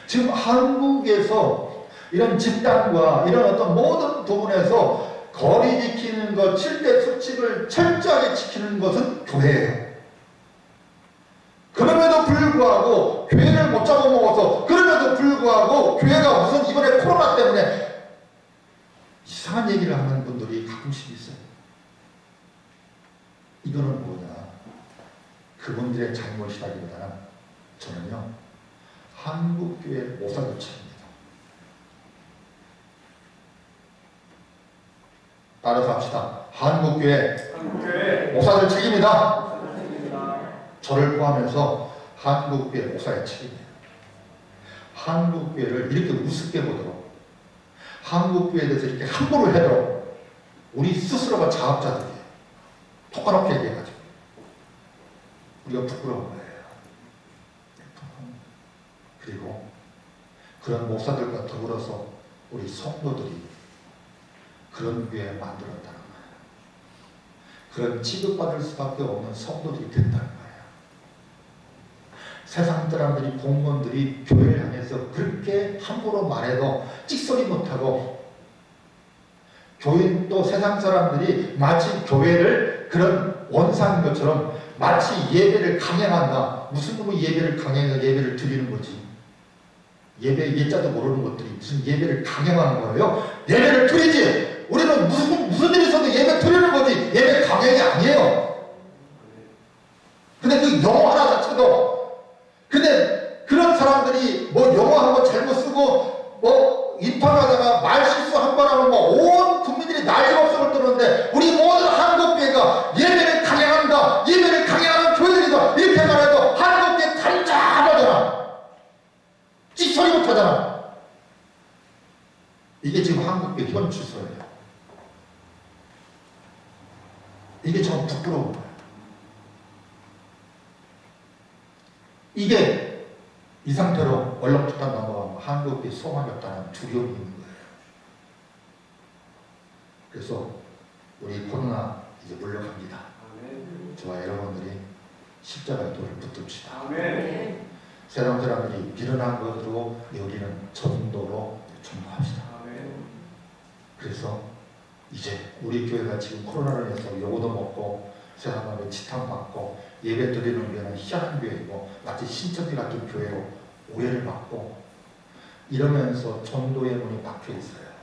지금 한국에서 이런 집단과 이런 어떤 모든 부분에서 거리 지키는 것, 7대 수칙을 철저하게 지키는 것은 교회예요. 그럼에도 불구하고 교회를 못 잡아먹어서 그럼에도 불구하고 교회가 무슨 이번에 코로나 때문에 이상한 얘기를 하는 분들이 가끔씩 있어요. 이거는 뭐냐? 그분들의 잘못이라기보다는 저는요 한국교회 목사들 책입니다. 따라서 합시다. 한국교회 목사들 책임이다. 저를 포함해서 한국교회 목사의 책임이에요. 한국교회를 이렇게 우습게 보도록, 한국교회에 대해서 이렇게 함부로 해도 우리 스스로가 자업자들이에요. 똑바로 얘기해가지고 우리가 부끄러운 거예요. 그리고 그런 목사들과 더불어서 우리 성도들이 그런 교회 만들었다는 거예요. 그런 취급받을 수밖에 없는 성도들이 된다는 거예요. 세상 사람들이, 공무원들이 교회를 향해서 그렇게 함부로 말해도 찍소리 못하고, 교회 또 세상 사람들이 마치 교회를 그런 원상인 것처럼 마치 예배를 강행한다. 무슨 놈의 예배를 강행해 예배를 드리는 거지. 예배 예자도 모르는 것들이 무슨 예배를 강행하는 거예요? 예배를 드리지. 우리는 무슨 일이 있어도 예배 드리는 거지. 예배 강행이 아니에요. 근데 그 영어 하나 자체도, 근데 그런 사람들이 뭐 영어 한 번 잘못 쓰고 뭐 인터뷰하다가 말 실수 한 번 하면 뭐 온 국민들이 난리법석을 떨었는데, 우리 모든 한국교회가 예배를 강행한다, 예배를 강행하는 교회들이다 이렇게 말해도 한국교회 단짠하잖아. 찌소리 못하잖아. 이게 지금 한국교회 현 추세예요. 이게 참 부끄러운 거예요. 이게 이 상태로 얼렁뚱땅 넘어가면 한국교회 소망이 없다는 두려움이 있는 거예요. 그래서 우리 코로나 이제 물러갑니다. 저와 여러분들이 십자가의 돌을 붙듭시다. 세상 사람들이 미련한 것으로 우리는 전도로 전도합시다. 그래서 이제 우리 교회가 지금 코로나로 인해서 요거도 먹고 세상 사람의 지탄받고 예배 드리는 교회는 희한한 교회이고 마치 신천지 같은 교회로 오해를 받고 이러면서 전도의 문이 막혀 있어요.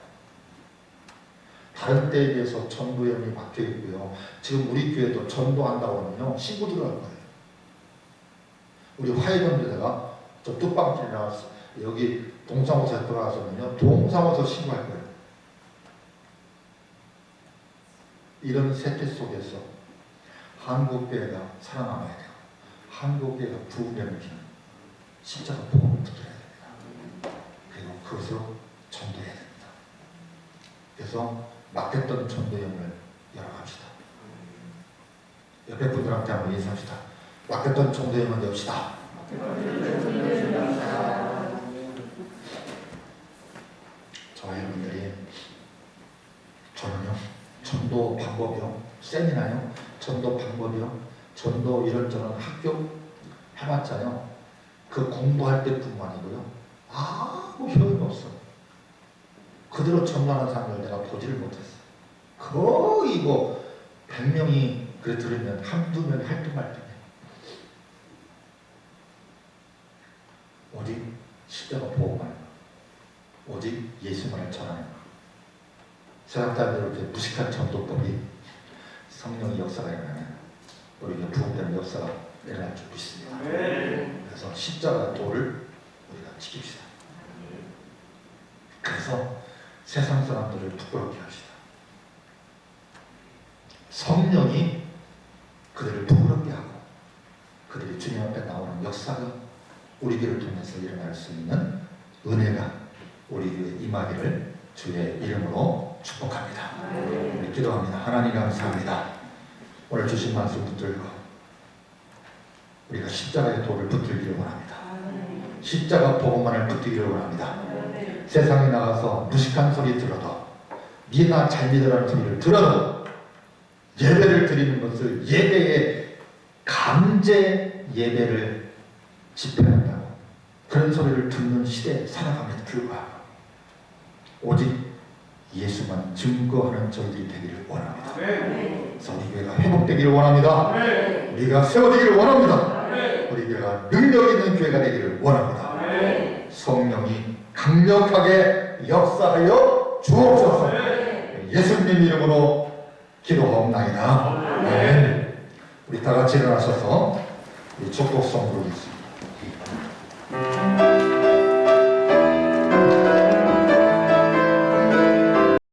다른 때에 비해서 전도의 문이 막혀 있고요. 지금 우리 교회도 전도한다고 하면요, 신고 들어갈 거예요. 우리 화해전도대가 저 뚝방길에 나왔어. 여기 동사무소에 들어가서는요, 동사무소 신고할 거예요. 이런 세태 속에서 한국교회가 살아남아야 돼요. 한국교회가 부흥되는 길은 십자가 복음을 붙들어야 됩니다. 그리고 그것으로 전도해야 됩니다. 그래서 막혔던 전도의 문을 열어갑시다. 옆에 분들한테 한번 인사합시다. 막혔던 전도의 문을 엽시다. 저와 여러분들이, 저는요, 전도 방법이요, 세미나요, 전도 방법이요, 전도 이런저런 학교 해봤자요, 그 공부할 때뿐만이고요, 아무 효용이 없어. 그대로 전도하는 사람을 내가 보지를 못했어. 거의 뭐 100명이 그래 들으면 한두 명이 활동할 때네. 오직 십자가 보호만, 오직 예수만을 전하는 것. 세상 사람들 이렇게 무식한 전도법이 성령의 역사가 일어나면 우리가 부흥되는 역사가 일어날 줄 믿습니다. 그래서 십자가 도를 우리가 지킵시다. 그래서 세상 사람들을 부끄럽게 합시다. 성령이 그들을 부끄럽게 하고 그들이 주님 앞에 나오는 역사가 우리 교회를 통해서 일어날 수 있는 은혜가 우리 교회에 임하기를 주의 이름으로 축복합니다. 기도합니다. 하나님 감사합니다. 오늘 주신 말씀 붙들고 우리가 십자가의 도를 붙들기를 원합니다. 십자가 복음만을 붙들기를 원합니다. 세상에 나가서 무식한 소리 들어도, 니나 잘 믿으라는 소리를 들어도 예배를 드리는 것을 예배의 강제 예배를 집행한다고 그런 소리를 듣는 시대에 살아감에도 불구하고 오직 예수만 증거하는 저희들이 되기를 원합니다. 그래서 우리 교회가 회복되기를 원합니다. 우리가 세워되기를 원합니다. 우리 교회가 능력 있는 교회가 되기를 원합니다. 성령이 강력하게 역사하여 주옵소서. 예수님 이름으로 기도하옵나이다. 네. 우리 다 같이 일어나셔서 우리 축복성 부르겠습니다.